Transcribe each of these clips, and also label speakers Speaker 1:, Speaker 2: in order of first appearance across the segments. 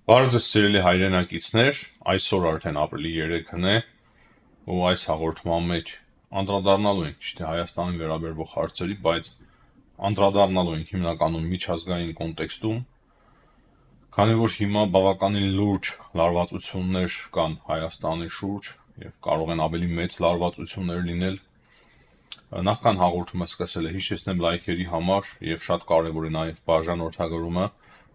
Speaker 1: Բարձր սիրելի հայրենակիցներ, այսօր արդեն ապրիլի 3-ն է, ու այս հաղորդման մեջ անդրադառնալու ենք ճիշտ է Հայաստանին վերաբերող հարցերի, բայց անդրադառնալու ենք հիմնականում միջազգային կոնտեքստում, քանի որ հիմա բավականին լուրջ լարվածություններ կան Հայաստանի շուրջ եւ կարող են ավելի մեծ լարվածություններ լինել։ Նախքան հաղորդումը սկսել է հիշեցնեմ լայքերի համար եւ շատ կարեւոր է նաեւ բաժանորդագրումը,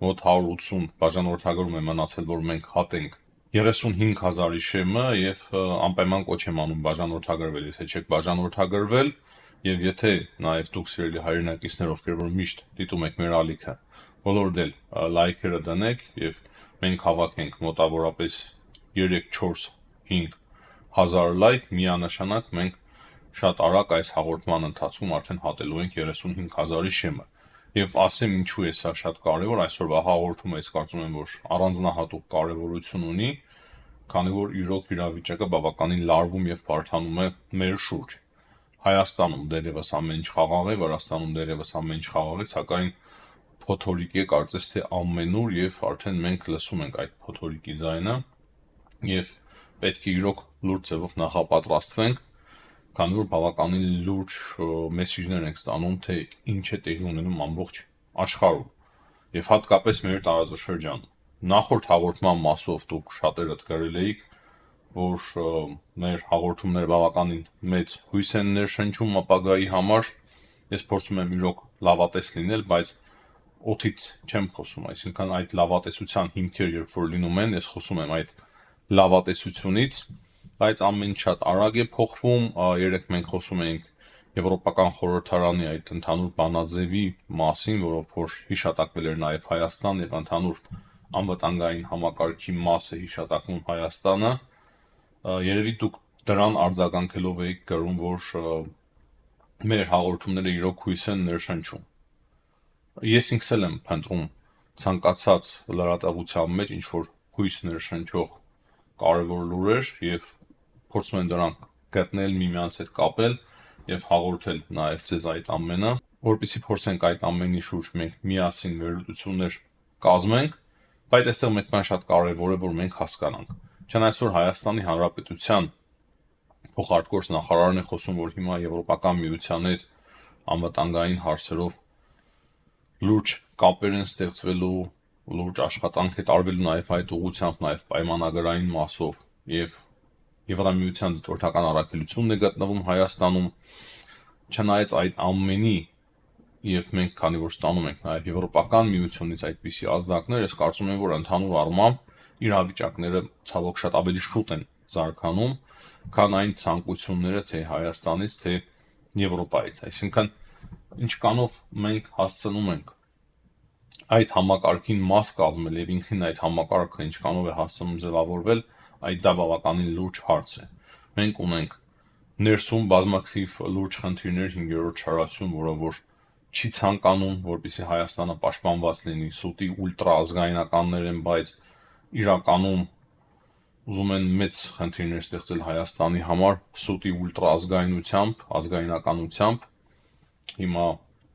Speaker 1: մոտ 180 բաժանորդագրում է մնացել, որ մենք հատենք 35,000-ի շեմը եւ անպայման կոչ եմ անում բաժանորդագրվել, եթե չեք բաժանորդագրվել եւ եթե նաեւ դուք սիրելի հայրենակիցներ, ովքեր որ միշտ դիտում եք մեր ալիքը, բոլորդ էլ լայքերը դնեք եւ մենք հավաքենք մոտավորապես 3-4-5 հազար լայք, միանշանակ մենք շատ արագ այս հաղորդման ընթացքում արդեն հատելու ենք 35,000-ի շեմը։ Եվ ասեմ ինչու է սա շատ կարևոր, այսօրվա հաղորդումը ես կարծում եմ, որ առանձնահատուկ կարևորություն ունի, քանի որ իրոք իրավիճակը բավականին լարվում եւ բարդանում է մեր շուրջ։ Հայաստանում դերևս ամեն ինչ խաղաղ է, Վրաստանում դերևս ամեն ինչ խաղաղ է, սակայն փոթորիկ է կարծես թե ամենուր եւ արդեն մենք լսում ենք այդ փոթորիկի ձայնը եւ պետք է իրոք լուրջ ձևով նախապատրաստվենք, քանի որ բավականին լուրջ մեսիջներ ենք ստանում, թե ինչ է տեղի ունենում ամբողջ աշխարհում եւ հատկապես մեր տարածաշրջանում։ Նախորդ հաղորդման մասով դուք շատերդ գրել էիք, որ մեր հաղորդումները բավականին մեծ հույս են ներշնչում ապագայի համար։ Ես փորձում եմ իրոք լավատես լինել, բայց օդից չեմ խոսում, այսինքն այդ լավատեսության հիմքեր երբ որ լինում են, ես խոսում եմ այդ լավատեսությունից, բայց ամեն ինչ շատ արագ է փոխվում։ Երեք մենք խոսում էինք Եվրոպական խորհրդարանի այդ ընդհանուր բանաձևի մասին, որով որ հիշատակվել էր նաև Հայաստան եւ ընդհանուր անվտանգային համակարգի մասը հիշատակվում Հայաստանը։ Երևի դուք դրան արձագանքելով եք գրում, որ մեր հաղորդումները իրոք հույս են ներշնչում։ Ես ինքս էլ եմ փնտրում ցանկացած լրատվության մեջ ինչ որ հույս ներշնչող կարևոր լուրեր եւ փորձում եմ դրանք գտնել, միմյանց հետ կապել եւ հաղորդել նաեւ ձեզ այդ ամենը, որպեսզի փորձենք այդ ամենի շուրջ մենք միասին վերլուծություններ կազմենք, բայց այստեղ մեկ բան շատ կարեւոր է, որ մենք հասկանանք։ Չնայած որ Հայաստանի Հանրապետության փոխարտգործ նախարարն է խոսում, որ հիմա Եվրոպական միության հետ անվտանգային հարցերով լուրջ կապեր են ստեղծվելու, լուրջ աշխատանք է տարվելու նաեւ այդ ուղղությամբ, նաեւ պայմանագրային մասով եւ Եվրամիության դիտորդական առաքելությունն է գտնվում Հայաստանում, չնայած այդ ամենի եւ մենք քանի որ ստանում ենք նաեւ Եվրոպական միությունից այդպիսի ազդակներ, ես կարծում եմ, որ ընդհանուր առմամբ իրավիճակները ցավոք շատ ավելի շուտ են զարգանում, քան այն ցանկությունները թե Հայաստանից, թե Եվրոպայից, այսինքն ինչքանով մենք հասցնում ենք այդ համակարգին մաս կազմել եւ ինքնին այդ համակարգը ինչքանով է հասցնում ձևավորվել, այդ դա բավականին լուրջ հարց է։ Մենք ունենք ներսում բազմաթիվ լուրջ խնդիրներ 5-րդ շարասյուն, որը որ չի ցանկանում, որպեսզի Հայաստանը պաշտպանված լինի, սուտի ուլտրա ազգայնականներ են, բայց իրականում ուզում են մեծ խնդիրներ ստեղծել Հայաստանի համար սուտի ուլտրա ազգայնությամբ, ազգայնականությամբ։ Հիմա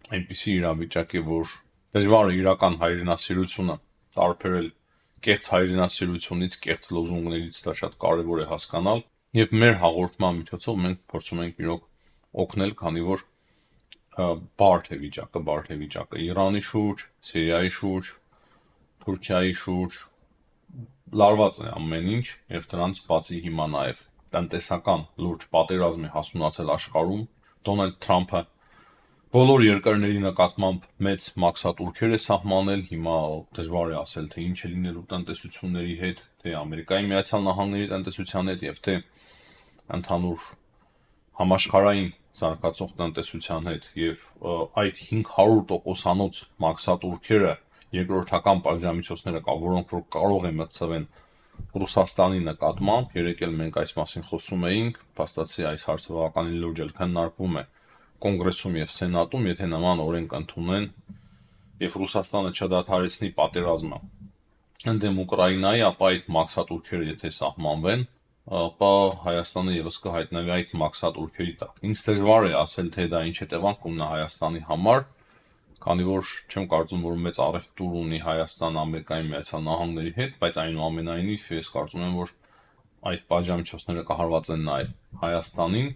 Speaker 1: այնպիսի իրավիճակ է, որ դժվար է իրական հայրենասիրությունը տարբերել կեղծ հայրենասիրությունից, կեղծ լոզունգներից, դա շատ կարևոր է հասկանալ եւ մեր հաղորդման միջոցով մենք փորձում ենք իրոք օգնել, քանի որ բարդ է վիճակը Իրանի շուրջ, Սիրիայի շուրջ, Թուրքիայի շուրջ լարված է ամեն ինչ եւ դրանց բացի հիմա նաեւ տնտեսական լուրջ պատերազմ է հասունացել աշխարհում։ Դոնալդ Թրամփը բոլոր երկրների նկատմամբ մեծ մաքսատուրքեր է սահմանել, հիմա դժվար է ասել, թե ինչ է լինելու տնտեսությունների հետ, թե Ամերիկայի Միացյալ Նահանգների տնտեսության հետ եւ թե ընդհանուր համաշխարհային զարգացող տնտեսության հետ եւ այդ 500%-անոց մաքսատուրքերը երկրորդական պատժամիջոցները կա, որոնք որ կարող է մտցվեն Ռուսաստանի նկատմամբ, երեք էլ մենք այս մասին խոսում էինք, փաստացի այս հարցը բավականին լուրջ էլ քննարկվում է Կոնգրեսում եւ Սենատում, եթե նման օրենք ընդունեն եւ Ռուսաստանը չդադարեցնի պատերազմը ընդդեմ Ուկրաինայի, ապա այդ մաքսատուրքերը եթե սահմանվեն, ապա Հայաստանը եւս կհայտնվի այդ մաքսատուրքերի տակ։ Ինձ դժվար է ասել, թե դա ինչ հետևանք կունենա Հայաստանի համար, քանի որ չեմ կարծում, որ մեծ առևտուր ունի Հայաստան Ամերիկայի Միացյալ Նահանգների հետ, բայց այնուամենայնիվ ես կարծում եմ, որ այդ պատժամիջոցները կհարվածեն նաև Հայաստանին,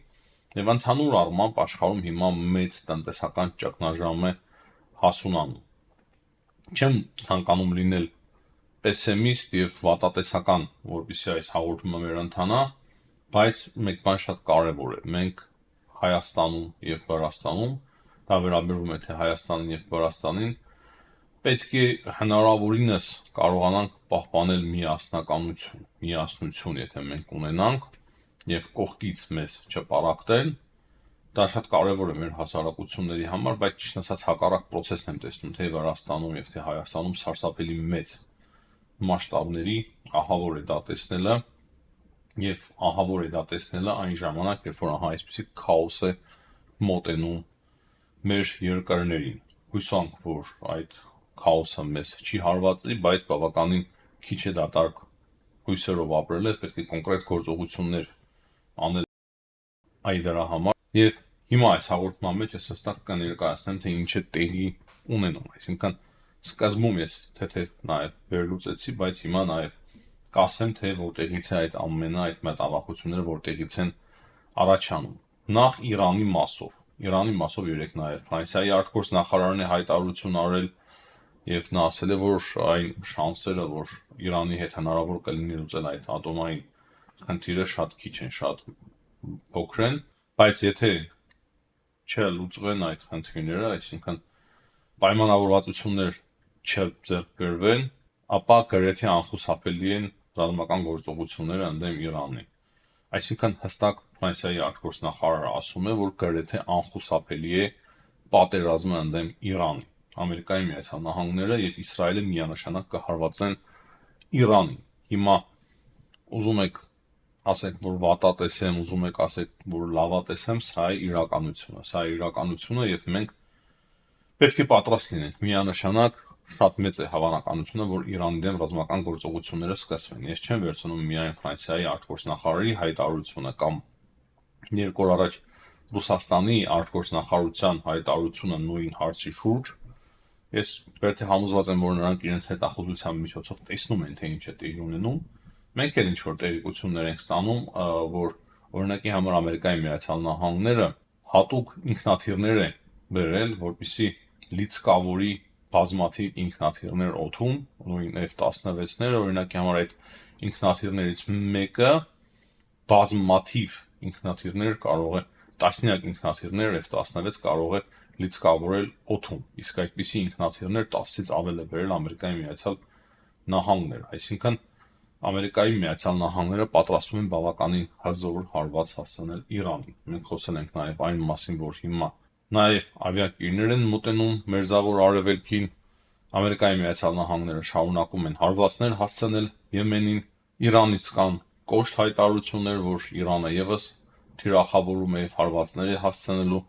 Speaker 1: եւ ընդհանուր առմամբ աշխարհում հիմա մեծ տնտեսական ճգնաժամ է հասունանում։ Չեմ ցանկանում լինել պեսիմիստ եւ վատատեսական, որպեսզի այս հաղորդումը մեր ընթանա, բայց մեկ բան շատ կարեւոր է։ Մենք Հայաստանում եւ Վրաստանում, դա վերաբերում է թե Հայաստանին եւ Վրաստանին, պետք է հնարավորինս կարողանանք պահպանել միասնություն, եթե մենք ունենանք եւ կողքից մեզ չպարակտեն, դա շատ կարեւոր է մեր հասարակությունների համար, բայց ճիշտ ասած հակառակ process-ն եմ տեսնում թե Վրաստանում եւ թե Հայաստանում սարսափելի մեծ մասշտաբների ահավոր է դա տեսնելը եւ ահավոր է դա տեսնելը այն ժամանակ, երբ որ այսպիսի քաոս է մոտենում մեր երկրներին։ Հուսանք, որ այդ քաոսը մեզ չի հարվածի, բայց բավականին քիչ է դատարկ հույսերով ապրել է, պետք է կոնկրետ գործողություններ անել այ դրա համար եւ հիմա այս հաղորդման մեջ ես հստակ կներկայացնեմ թե ինչ է տեղի ունենում, այսինքն սկզբում ես թեթև նաեւ վերլուծեցի, բայց հիմա նաեւ կասեմ թե որտեղից է այդ ամենը, այդ մտավախությունները որտեղից են առաջանում։ Նախ Իրանի մասով երեք նաեւ Ֆրանսիայի արտգործնախարարն է հայտարարություն արել եւ նա ասել է, որ այն շանսերը, որ Իրանի հետ հնարավոր կլինի լուծել այդ ատոմային խնդիրը շատ քիչ են, շատ փոքր են, բայց եթե չլուծվեն այդ խնդիրները, այսինքն պայմանավորվածություններ չձեռքբերվեն, ապա գրեթե անխուսափելի են ռազմական գործողությունները ընդդեմ Իրանի։ Այսինքն հստակ Ֆրանսիայի արտգործնախարարը ասում է, որ գրեթե անխուսափելի է պատերազմը ընդդեմ Իրանի։ Ամերիկայի Միացյալ Նահանգները եւ Իսրայելը միանշանակ կհարվածեն Իրանին։ Հիմա ուզում եք ասեք, որ վատատեսեմ, ուզում եք ասեք, որ լավատեսեմ, սա է իրականությունը եւ մենք պետք է պատրաստ լինենք միանշանակ շատ մեծ է հավանականությունը, որ Իրանի դեմ ռազմական գործողությունները սկսվեն։ Ես չեմ վերցնում միայն Ֆրանսիայի արտգործնախարարի հայտարարությունը կամ երկու օր առաջ Ռուսաստանի արտգործնախարարության հայտարարությունը նույն հարցի շուրջ։ Ես բերթե համոզված եմ, որ նրանք իրենց հետախուզության միջոցով տեսնում են, թե ինչ է տեղի ունենում։ Մենք էլ ինչ-որ տեղեկություններ ենք ստանում, որ օրինակի համար Ամերիկայի Միացյալ Նահանգները հատուկ ինքնաթիռներ են բերել, որպեսզի լիցքավորի բազմաթիվ ինքնաթիռներ օդում, նույն F-16-ները, օրինակի համար այդ ինքնաթիռներից մեկը բազմաթիվ ինքնաթիռներ կարող է, տասնյակ ինքնաթիռներ F-16 կարող է լիցքավորել օդում, իսկ այդպիսի ինքնաթիռներ 10-ից ավել է բերել Ամերիկայի Միացյալ Նահանգները, այսինքն Ամերիկայի Միացյալ Նահանգները պատրաստվում են բավականին հզոր հարված հասցնել Իրանին։ Մենք խոսել ենք նաև այն մասին, որ հիմա նաև ավիակիրներ են մոտենում Մերձավոր Արևելքին, Ամերիկայի Միացյալ Նահանգները շարունակում են հարվածներ հասցնել Եմենին, Իրանից կան կոշտ հայտարարություններ, որ Իրանը եւս թիրախավորում է եւ հարվածներ է հասցնելու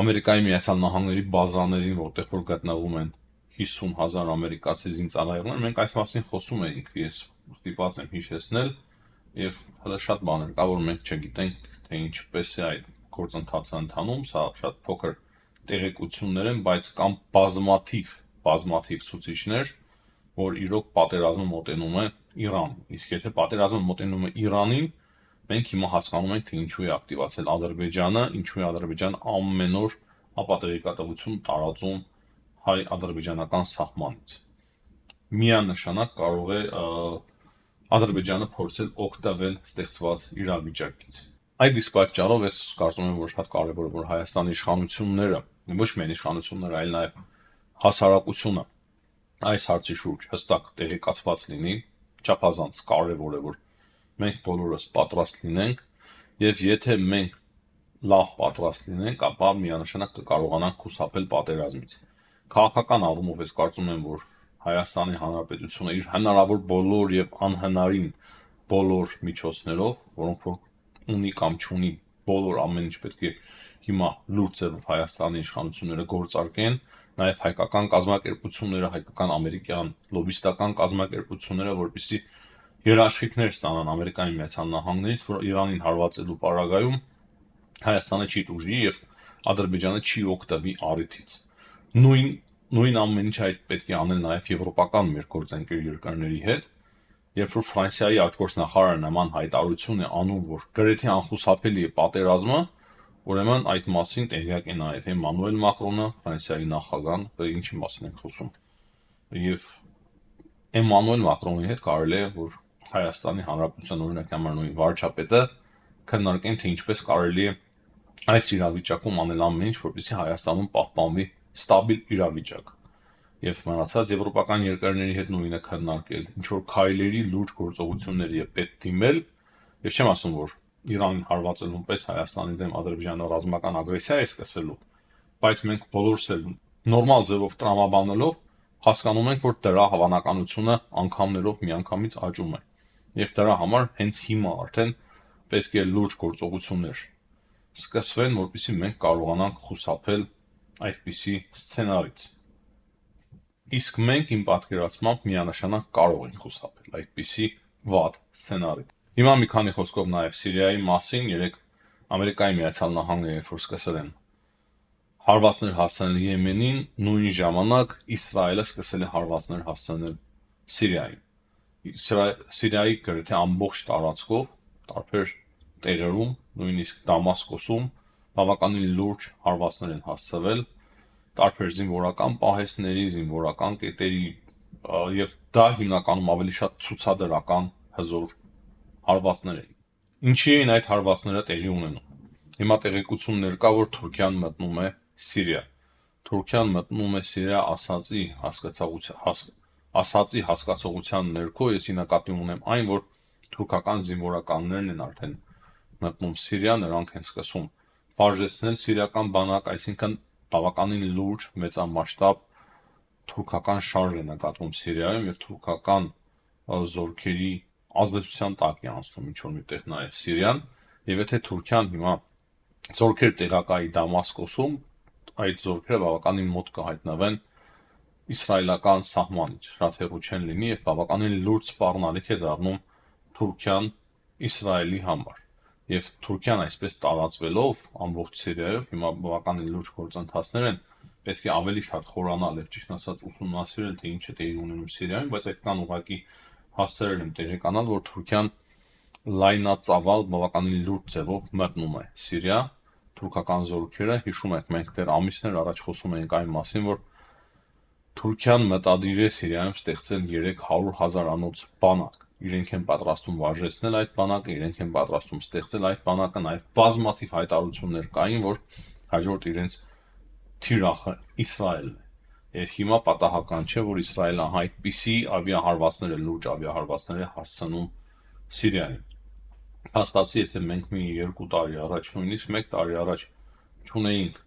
Speaker 1: Ամերիկայի Միացյալ Նահանգների բազաներին, որտեղ որ գտնվում են 50,000 ամերիկացի զինծառայողներ, մենք այս մասին խոսում էինք, ես ստիպված եմ հիշեցնել, եւ հələ շատ բաներ կա, որ մենք չգիտենք, թե ինչպես է այդ գործընթացը ընթանում, սա շատ փոքր տեղեկություններ են, բայց կան բազմաթիվ ցուցիչներ, որ իրոք պատերազմը մոտենում է Իրանին։ Իսկ եթե պատերազմը մոտենում է Իրանին, մենք հիմա հասկանում ենք, թե ինչու է ակտիվացել Ադրբեջանը, ինչու է Ադրբեջանը ամեն օր ապատեգիկատվություն տարածում հայ-ադրբեջանական սահմանից։ Միանշանակ կարող է Ադրբեջանը փորձել օգտվել ստեղծված իրավիճակից։ Այդ իսկ պատճառով ես կարծում եմ, որ շատ կարևոր է, որ Հայաստանի իշխանությունները, ոչ միայն իշխանությունները, այլ նաև հասարակությունը այս հարցի շուրջ հստակ տեղեկացված լինի, չափազանց կարևոր է, որ մենք բոլորս պատրաստ լինենք, եւ եթե մենք լավ պատրաստ լինենք, ապա միանշանակ կկարողանանք խուսափել պատերազմից։ Քաղաքական առումով ես կարծում եմ, որ Հայաստանի Հանրապետությունը իր հնարավոր բոլոր եւ անհնարին բոլոր միջոցներով, որոնք որ ունի կամ չունի, բոլոր ամեն ինչ պետք է հիմա լուրջ ձևով Հայաստանի իշխանությունները գործարկեն, նաև հայկական կազմակերպությունները, հայկական ամերիկյան լոբիստական կազմակերպությունները, որպեսզի երաշխիքներ ստանան Ամերիկայի Միացյալ Նահանգներից, որ Իրանին հարվածելու պարագայում Հայաստանը չի տուժի եւ Ադրբեջանը չի օգտվի առիթից։ Նույն ամեն ինչ այդ պետք է անել նաև եվրոպական մեր գործընկեր երկրների հետ, երբ որ Ֆրանսիայի արտգործնախարարը նման հայտարարություն է անում, որ գրեթե անխուսափելի է պատերազմը, ուրեմն այդ մասին տեղյակ է նաև Էմանուել Մակրոնը, Ֆրանսիայի նախագահան, ինչի մասին ենք խոսում։ Եվ Էմանուել Մակրոնի հետ կարելի է, որ Հայաստանի Հանրապետության օրինակ համար նույն վարչապետը քննարկեն, թե ինչպես կարելի է այս իրավիճակում անել ամեն ինչ, որպեսզի Հայաստանում պահպանվի ստաբիլ իրավիճակ։ Եվ մնացած եվրոպական երկրների հետ նույնը քննարկել, ինչ որ քայլերի լուրջ գործողությունների է պետք դիմել, եւ չեմ ասում, որ Իրանին հարվածելուն պես Հայաստանի դեմ Ադրբեջանը ռազմական ագրեսիա է սկսելու, բայց մենք բոլորս էլ նորմալ ձևով տրամաբանելով հասկանում ենք, որ դրա հավանականությունը անգամներով միանգամից աճում է։ Եվ դրա համար հենց հիմա արդեն պետք է լուրջ գործողություններ սկսվեն, որպեսզի մենք կարողանանք խուսափել այդպիսի սցենարից։ Իսկ մենք իմ պատկերացմամբ միանշանակ կարող ենք խուսափել այդպիսի վատ սցենարից։ Հիմա մի քանի խոսքով նաև Սիրիայի մասին, երեք Ամերիկայի Միացյալ Նահանգները երբ որ սկսել են հարվածներ հասցնել Եմենին, նույն ժամանակ Իսրայելը սկսել է հարվածներ հասցնել Սիրիային։ Սիրիայի գրեթե ամբողջ տարածքով, տարբեր տեղերում, նույնիսկ Դամասկոսում բավականին լուրջ հարվածներ են հասցվել տարբեր զինվորական պահեստների, զինվորական կետերի, եւ դա հիմնականում ավելի շատ ցուցադրական հզոր հարվածներ են։ Ինչի են այդ հարվածները տեղի ունենում։ Հիմա տեղեկություններ կա, որ Թուրքիան մտնում է Սիրիա։ Թուրքիան մտնում է Սիրիա ասացի հասկացողության ներքո, ես նկատի ունեմ այն, որ թուրքական զինվորականներն են արդեն մտնում Սիրիա, նրանք են սկսում վարժեցնել սիրիական բանակ, այսինքն բավականին լուրջ մեծամասշտաբ թուրքական շարժ է նկատվում Սիրիայում եւ թուրքական զորքերի ազդեցության տակ է անցնում ինչ-որ միտեղ նաեւ Սիրիան, եւ եթե Թուրքիան հիմա զորքեր տեղակայի Դամասկոսում, այդ զորքերը բավականին մոտ կհայտնվեն իսրայելական սահմանից, շատ հեռու չեն լինի եւ բավականին լուրջ սպառնալիք է դառնում Թուրքիան Իսրայելի համար։ Եվ Թուրքիան այսպես տարածվելով ամբողջ Սիրիայով հիմա բավականին լուրջ գործընթացներ են, պետք է ավելի շատ խորանալ եւ ճիշտ ասած ուսումնասիրել, թե ինչ է տեղի ունենում Սիրիայում, բայց այդքան ուղղակի հասցրել եմ տեղեկանալ, որ Թուրքիան լայնածավալ բավականին լուրջ ձևով մտնում է Սիրիա, թուրքական զորքերը, հիշում եք, մենք դեռ ամիսներ առաջ խոսում էինք այն մասին, որ Թուրքիան մտադիր է Սիրիայում ստեղծել 300,000-անոց բանակ։ Իրենք են պատրաստում վարժեցնել այդ բանակը, իրենք են պատրաստում ստեղծել այդ բանակը, նաև բազմաթիվ հայտարարություններ կային, որ հաջորդ իրենց թիրախը Իսրայելն է։ Եվ հիմա պատահական չէ, որ Իսրայելը այդպիսի ավիահարվածներ է, լուրջ ավիահարվածներ է հասցնում Սիրիային։ Հաստատի, եթե մենք մի 2 տարի առաջ, նույնիսկ 1 տարի առաջ չունեինք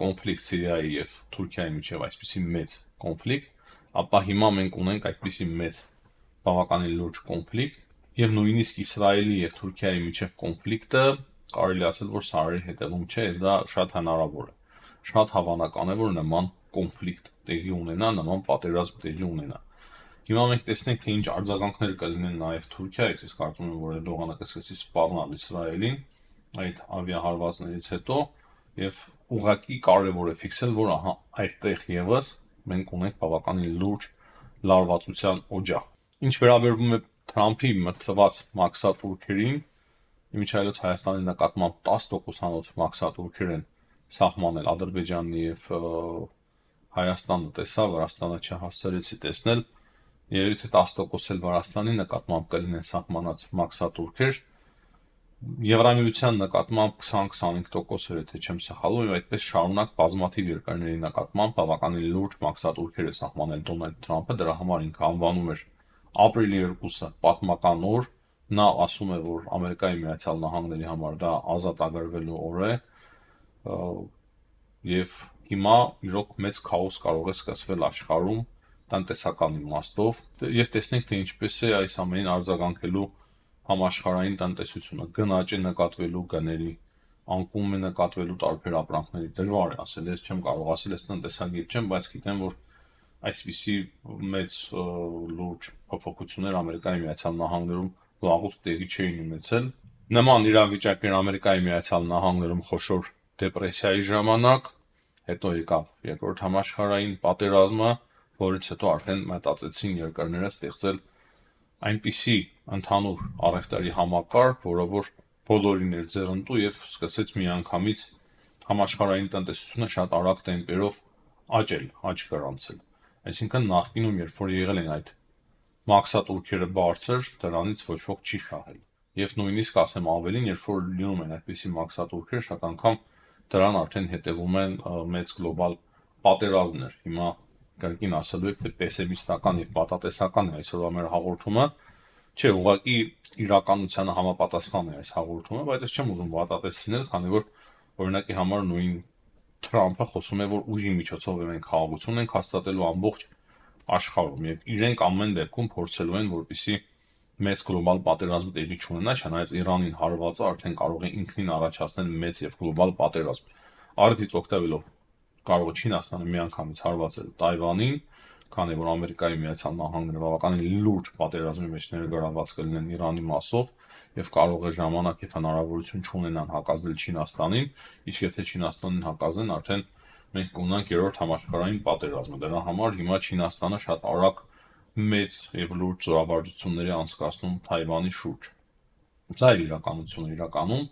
Speaker 1: կոնֆլիկտ Սիրիայի եւ Թուրքիայի միջև այսպիսի մեծ կոնֆլիկտ, ապա հիմա մենք ունենք այդպիսի մեծ բավականին լուրջ կոնֆլիկտ եւ նույնիսկ Իսրայելի եւ Թուրքիայի միջև կոնֆլիկտը կարելի ասել, որ սարերի հետևում չէ, եւ դա շատ հնարավոր է։ Շատ հավանական է, որ նման կոնֆլիկտ տեղի ունենա, նման պատերազմ տեղի ունենա։ Հիմա մենք տեսնենք, թե ինչ արձագանքներ կլինեն նաև Թուրքիայից, ես կարծում եմ, որ Էրդողանը կսկսի սպառնալ Իսրայելին այդ ավիահարվածներից հետո, եւ ուղղակի կարևոր է ֆիքսել, որ ահա այդտեղ եւս մենք ունենք բավականին լուրջ լարվածության օջախ։ Ինչ վերաբերվում է Թրամփի մտցված մաքսատուրքերին, իմիջիայլոց Հայաստանի նկատմամբ 10%-անոց մաքսատուրքեր են սահմանել Ադրբեջանի եւ Հայաստանը տեսա, Վրաստանը չհասցրեցի տեսնել, երևի թե 10% էլ Վրաստանի նկատմամբ կլինեն սահմանած մաքսատուրքեր, Եվրամիության նկատմամբ 20-25% եթե չեմ սխալվում, եւ այդպես շարունակ բազմաթիվ երկրների նկատմամբ բավականին լուրջ մաքսատուրքեր է սահմանել Դոնալդ Թրամփը, դրա համար ինքը անվանում էր ապրիլի 2-ը պատմական օր, նա ասում է, որ Ամերիկայի Միացյալ Նահանգների համար դա ազատ ագրվելու օր է, եւ հիմա իրոք մեծ քաոս կարող է սկսվել աշխարհում տնտեսական իմաստով, եւ տեսնենք, թե ինչպես է այս ամենին արձագանքելու համաշխարհային տնտեսությունը, գնաճ է նկատվելու գների, անկում է նկատվելու տարբեր ապրանքների, դժվար է ասել, ես չեմ կարող ասել, ես տնտեսագետ չեմ, բայց գիտեմ, որ այսպիսի մեծ լուրջ փոփոխություններ Ամերիկայի Միացյալ Նահանգներում վաղուց տեղի չէին ունեցել։ Նման իրավիճակներ Ամերիկայի Միացյալ Նահանգներում խոշոր դեպրեսիայի ժամանակ, Հետո եկավ երկրորդ համաշխարհային պատերազմը, որից հետո արդեն մտածեցին երկրները ստեղծել այնպիսի ընդհանուր առևտրի համակարգ, որը որ բոլորին էր ձեռնտու եւ սկսեց միանգամից համաշխարհային տնտեսությունը շատ արագ տեմպերով աճ գրանցել։ Այսինքն նախկինում, երբ որ եղել են այդ մաքսատուրքերը բարձր, դրանից ոչ ոք չի շահել։ Եվ նույնիսկ ասեմ ավելին, երբ որ լինում են այդպիսի մաքսատուրքեր, շատ անգամ դրան արդեն հետևում են մեծ գլոբալ պատերազմներ։ Հիմա կրկին ասելու եք, թե պեսիմիստական եւ պատատեսական է այսօրվա մեր հաղորդումը, չէ, ուղղակի իրականությանը համապատասխան է այս հաղորդումը, բայց ես չեմ ուզում պատատես լինել, քանի որ օրինակի համար նույն Թրամփը խոսում է, որ ուժի միջոցով մենք խաղաղություն ենք հաստատելու ամբողջ աշխարհում եւ իրենք ամեն դեպքում փորձելու են, որպեսզի մեծ գլոբալ պատերազմ տեղի չունենա, չնայած Իրանին հարվածը արդեն կարող է ինքնին առաջացնել մեծ եւ գլոբալ պատերազմ։ Արդից օգտվելով կարող է Չինաստանը միանգամից հարվածել Թայվանին, քանի որ Ամերիկայի Միացյալ Նահանգները բավականին լուրջ պատերազմի մեջ ներգրավված կլինեն Իրանի մասով եւ կարող է ժամանակ եւ հնարավորություն չունենան հակազդել Չինաստանին, իսկ եթե Չինաստանին հակազդեն, արդեն մենք կունենանք երրորդ համաշխարհային պատերազմը։ Դրա համար հիմա Չինաստանը շատ արագ մեծ եւ լուրջ զորավարժությունների անցկացնում Թայվանի շուրջ։ Սա է իրականությունը իրականում,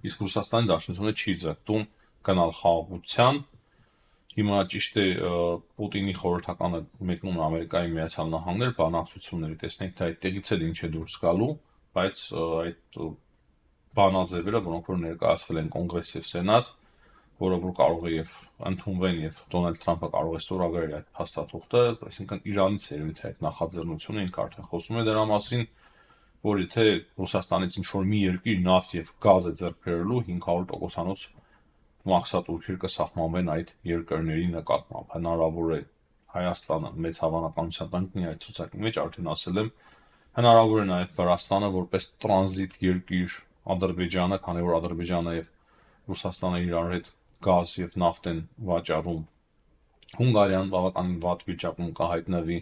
Speaker 1: իսկ Ռուսաստանի Դաշնությունը չի ձգտում գնալ խաղաղության։ Հիմա ճիշտ է Պուտինի խորհրդականը մեկնում է Ամերիկայի Միացյալ Նահանգներ բանակցությունների, տեսնենք թե այդտեղից էլ ինչ է դուրս գալու, բայց այդ բանաձևերը, որոնք որ ներկայացվել են Կոնգրես եւ Սենատ, որը որ կարող է եւ ընդունվեն եւ Դոնալդ Թրամփը կարող է ստորագրել այդ փաստաթուղթը, այսինքն Իրանից երևի թե այդ նախաձեռնությունը ինքը արդեն խոսում է դրա մասին, որ եթե Ռուսաստանից ինչ-որ մի երկիր նավթ եւ գազ է ձեռք բերելու 500%-անոց մաքսատուրքեր կսահմանվեն այդ երկրների նկատմամբ։ Հնարավոր է Հայաստանը մեծ հավանականությամբ ընկնի այդ ցուցակի մեջ, արդեն ասել եմ, հնարավոր է նաեւ Վրաստանը որպես տրանզիտ երկիր, Ադրբեջանը, քանի որ Ադրբեջանը եւ Ռուսաստանը իրար հետ գազ եւ նավթ են վաճառում։ Հունգարիան բավականին վատ վիճակում կհայտնվի,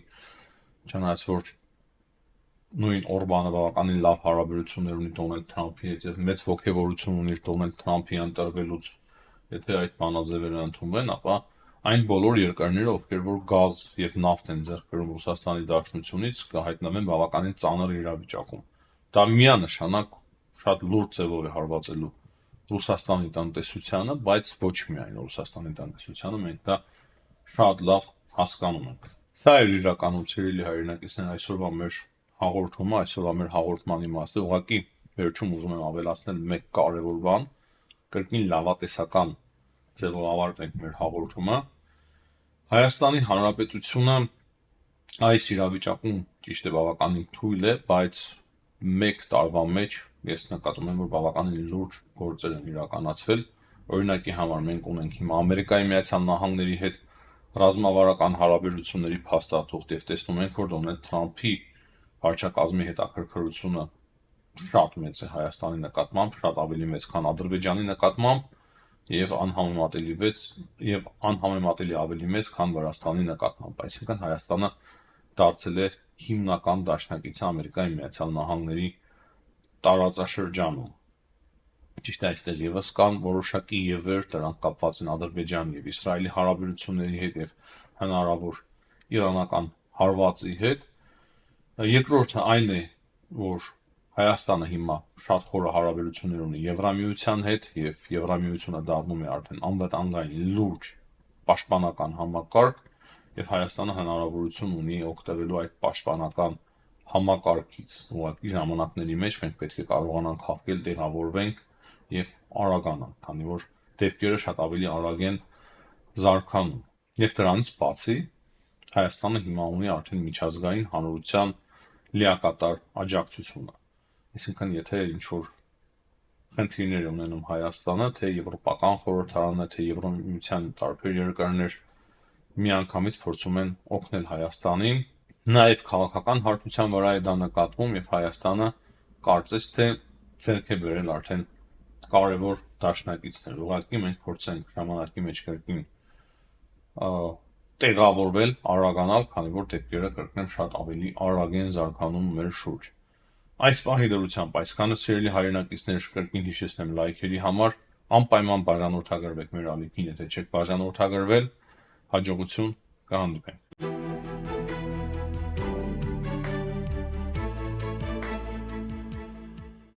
Speaker 1: չնայած որ նույն Օրբանը բավականին լավ հարաբերություններ ունի Դոնալդ Թրամփի հետ եւ մեծ ողջավորություն ունի Դոնալդ Թրամփի ընտրվելուց, եթե այդ բանաձևերը ընդունվեն, ապա այն բոլոր երկրները, ովքեր որ գազ եւ նավթ են ձեռք բերում Ռուսաստանի Դաշնությունից, կհայտնվեն բավականին ծանր իրավիճակում։ Դա միանշանակ շատ լուրջ ձևով է հարվածելու Ռուսաստանի տնտեսությանը, բայց ոչ միայն Ռուսաստանի տնտեսությանը, մենք դա շատ լավ հասկանում ենք։ Սա է իրականում ցիրիլի հայրենակիցներ այսօրվա մեր հաղորդումը, այսօրվա մեր հաղորդման իմաստը, ուղղակի վերջում ուզում եմ ավելացնել մեկ կարևոր բան, կրկին լավատեսական ձևով ավարտենք մեր հաղորդումը։ Հայաստանի Հանրապետությունը այս իրավիճակում ճիշտ է բավականին թույլ է, բայց մեկ տարվա մեջ ես նկատում եմ, որ բավականին լուրջ գործեր են իրականացվել։ Օրինակի համար մենք ունենք հիմա Ամերիկայի Միացյալ Նահանգների հետ ռազմավարական հարաբերությունների փաստաթուղթ եւ տեսնում ենք, որ Դոնալդ Թրամփի վարչակազմի հետաքրքրությունը շատ մեծ է Հայաստանի նկատմամբ, շատ ավելի մեծ, քան Ադրբեջանի նկատմամբ եւ անհամեմատելի ավելի մեծ, քան Վրաստանի նկատմամբ։ Այսինքն Հայաստանը դարձել է հիմնական դաշնակիցը Ամերիկայի Միացյալ Նահանգների տարածաշրջանում։ Ճիշտ է, այստեղ եւս կան որոշակի եվեր, դրանք կապված են Ադրբեջանի եւ Իսրայելի հարաբերությունների հետ եւ հնարավոր իրանական հարվածի հետ։ Երկրորդը այն է, որ Հայաստանը հիմա շատ խորը հարաբերություններ ունի Եվրամիության հետ եւ Եվրամիությունը դառնում է արդեն անվտանգային լուրջ պաշտպանական համակարգ եւ Հայաստանը հնարավորություն ունի օգտվելու այդ պաշտպանական համակարգից։ Ուղղակի ժամանակների մեջ մենք պետք է կարողանանք հաղթել, տեղավորվենք եւ արագանանք, քանի որ դեպքերը շատ ավելի արագ են զարգանում։ Եվ դրանից բացի Հայաստանը հիմա ունի արդեն միջազգային հանրության լիակատար աջակցությունը։ Այսինքն, եթե ինչ-որ խնդիրներ ունենում Հայաստանը, թե Եվրոպական խորհրդարանը, թե Եվրամիության տարբեր երկրներ միանգամից փորձում են օգնել Հայաստանին, նաև քաղաքական հարթության վրա է դա նկատվում եւ Հայաստանը կարծես թե ձեռք է բերել արդեն կարևոր դաշնակիցներ։ Ուղղակի մենք փորձենք ժամանակի մեջ կրկին տեղավորվել, արագանալ, քանի որ դեպքերը կրկին շատ ավելի արագ են զարգանում մեր շուրջ։ Այս պահի դրությամբ այսքանը սիրելի հայրենակիցներ, կրկին հիշեցնեմ լայքերի համար, անպայման բաժանորդագրվեք մեր ալիքին, եթե չեք բաժանորդագրվել, հաջողություն կհանդիպենք։